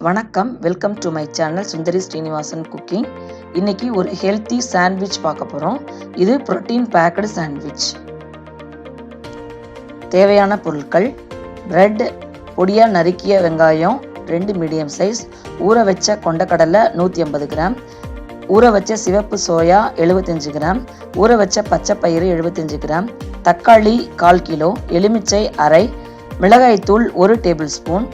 வணக்கம், welcome to my channel Sundari Srinivasan cooking. இன்னைக்கு ஒரு ஹெல்த்தி சாண்ட்விச் பார்க்க போகிறோம். இது புரோட்டீன் பேக்கடு சாண்ட்விச். தேவையான பொருட்கள்: பிரெட், பொடியாக நறுக்கிய வெங்காயம் 2 மீடியம் சைஸ், ஊற வச்ச கொண்டக்கடலை 150 கிராம், ஊற வச்ச சிவப்பு சோயா 75 கிராம், ஊற வச்ச பச்சை பயிறு 75 கிராம், தக்காளி 1/4 கிலோ, எலுமிச்சை அரை, மிளகாய்த்தூள் 1 டேபிள் ஸ்பூன்,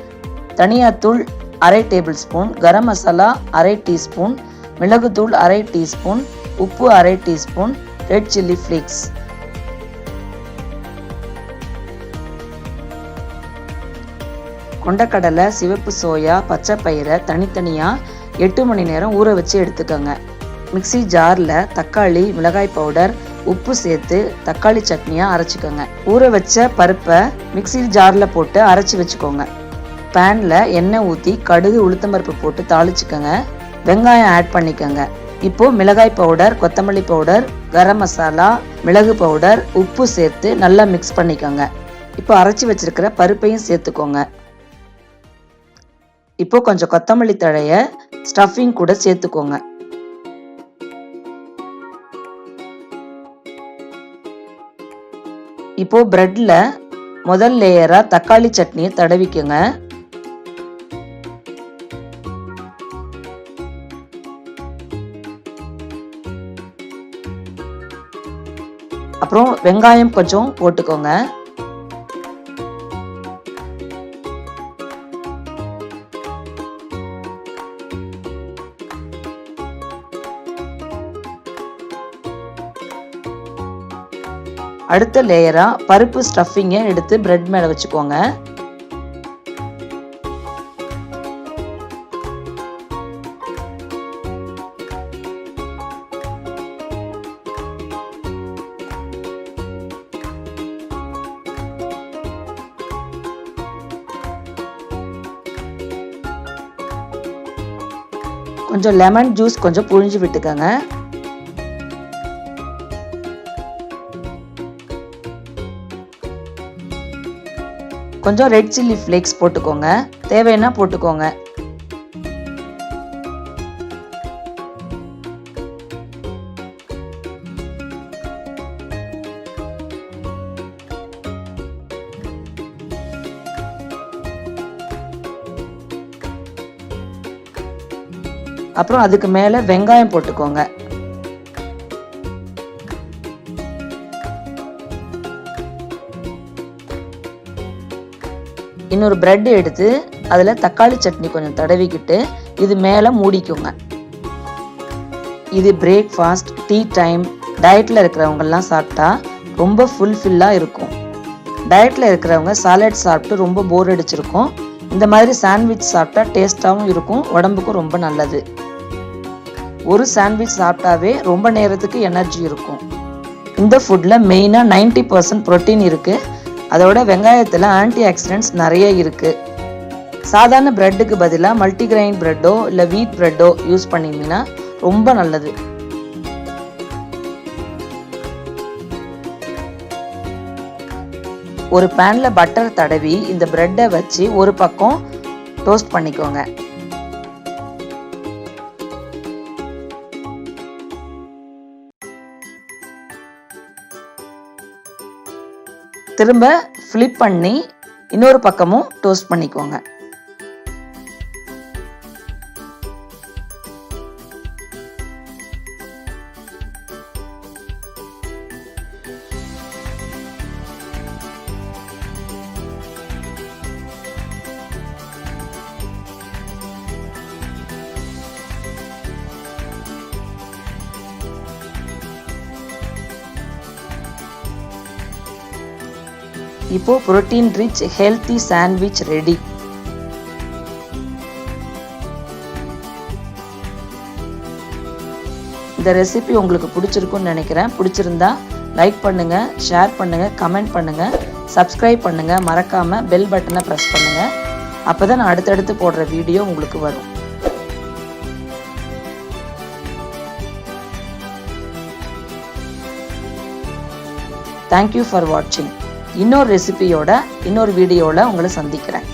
தனியாத்தூள் 1/2 table spoon, garam masala 1/2 teaspoon, மிளகுத்தூள் 1/2 டீஸ்பூன், உப்பு 1/2 டீஸ்பூன், ரெட் சில்லி ஃப்ளேக்ஸ். கொண்டக்கடலை, சிவப்பு சோயா, பச்சை பயிரை தனித்தனியாக 8 மணி நேரம் ஊற வச்சு எடுத்துக்கோங்க. மிக்சி ஜாரில் தக்காளி, மிளகாய் பவுடர், உப்பு சேர்த்து தக்காளி சட்னியாக அரைச்சிக்கோங்க. ஊற வச்ச பருப்பை மிக்சி ஜாரில் போட்டு அரைச்சி வச்சுக்கோங்க. பேனில் எண்ணெய் ஊற்றி கடுகு, உளுத்தம்பருப்பு போட்டு தாளிச்சுக்கோங்க. வெங்காயம் ஆட் பண்ணிக்கோங்க. இப்போது மிளகாய் பவுடர், கொத்தமல்லி பவுடர், கரம் மசாலா, மிளகு பவுடர், உப்பு சேர்த்து நல்லா மிக்ஸ் பண்ணிக்கோங்க. இப்போ அரைச்சி வச்சிருக்கிற பருப்பையும் சேர்த்துக்கோங்க. இப்போ கொஞ்சம் கொத்தமல்லி தழையை ஸ்டஃபிங் கூட சேர்த்துக்கோங்க. இப்போ பிரெட்ல முதல் லேயரா தக்காளி சட்னியை தடவிக்கோங்க. அப்புறம் வெங்காயம் கொஞ்சம் போட்டுக்கோங்க. அடுத்த லேயரா பருப்பு ஸ்டஃபிங்கை எடுத்து பிரெட் மேல வச்சுக்கோங்க. கொஞ்சம் லெமன் ஜூஸ் கொஞ்சம் புழிஞ்சு விட்டுக்கோங்க. கொஞ்சம் ரெட் சில்லி ஃப்ளேக்ஸ் போட்டுக்கோங்க. தேவைன்னா போட்டுக்கோங்க. அப்புறம் அதுக்கு மேலே வெங்காயம் போட்டுக்கோங்க. இன்னொரு பிரெட் எடுத்து அதில் தக்காளி சட்னி கொஞ்சம் தடவிக்கிட்டு இது மேலே மூடிக்கோங்க. இது பிரேக்ஃபாஸ்ட், டீ டைம், டயட்டில் இருக்கிறவங்கெல்லாம் சாப்பிட்டா ரொம்ப ஃபுல்ஃபில்லாக இருக்கும். டயட்டில் இருக்கிறவங்க சாலட் சாப்பிட்டு ரொம்ப போர் அடிச்சிருக்கும். இந்த மாதிரி சாண்ட்விச் சாப்பிட்டா டேஸ்ட்டாகவும் இருக்கும், உடம்புக்கும் ரொம்ப நல்லது. ஒரு சாண்ட்விச் சாப்பிட்டாவே ரொம்ப நேரத்துக்கு எனர்ஜி இருக்கும். இந்த ஃபுட்டில் மெயினாக 90% புரோட்டீன் இருக்குது. அதோட வெங்காயத்தில் ஆன்டி ஆக்சிடென்ட்ஸ் நிறைய இருக்குது. சாதாரண பிரெட்டுக்கு பதிலாக மல்டிகிரெயின் பிரெட்டோ இல்லை வீட் பிரெட்டோ யூஸ் பண்ணிங்கன்னா ரொம்ப நல்லது. ஒரு பேனில் பட்டர் தடவி இந்த பிரெட்டை வச்சு ஒரு பக்கம் டோஸ்ட் பண்ணிக்கோங்க. திரும்ப ஃப்ளிப் பண்ணி இன்னொரு பக்கமும் டோஸ்ட் பண்ணிக்கோங்க. இப்போ protein rich healthy sandwich ready. இந்த ரெசிபி உங்களுக்கு பிடிச்சிருக்குன்னு நினைக்கிறேன். பிடிச்சிருந்தா லைக் பண்ணுங்க, ஷேர் பண்ணுங்க, கமெண்ட் பண்ணுங்க, சப்ஸ்கிரைப் பண்ணுங்க, மறக்காம பெல் பட்டனை பிரஸ் பண்ணுங்க. அப்பதான் நான் அடுத்தடுத்து போடுற வீடியோ உங்களுக்கு வரும். தேங்க்யூ ஃபார் வாட்சிங். இன்னொரு ரெசிபியோட இன்னொரு வீடியோவில் உங்களை சந்திக்கிறேன்.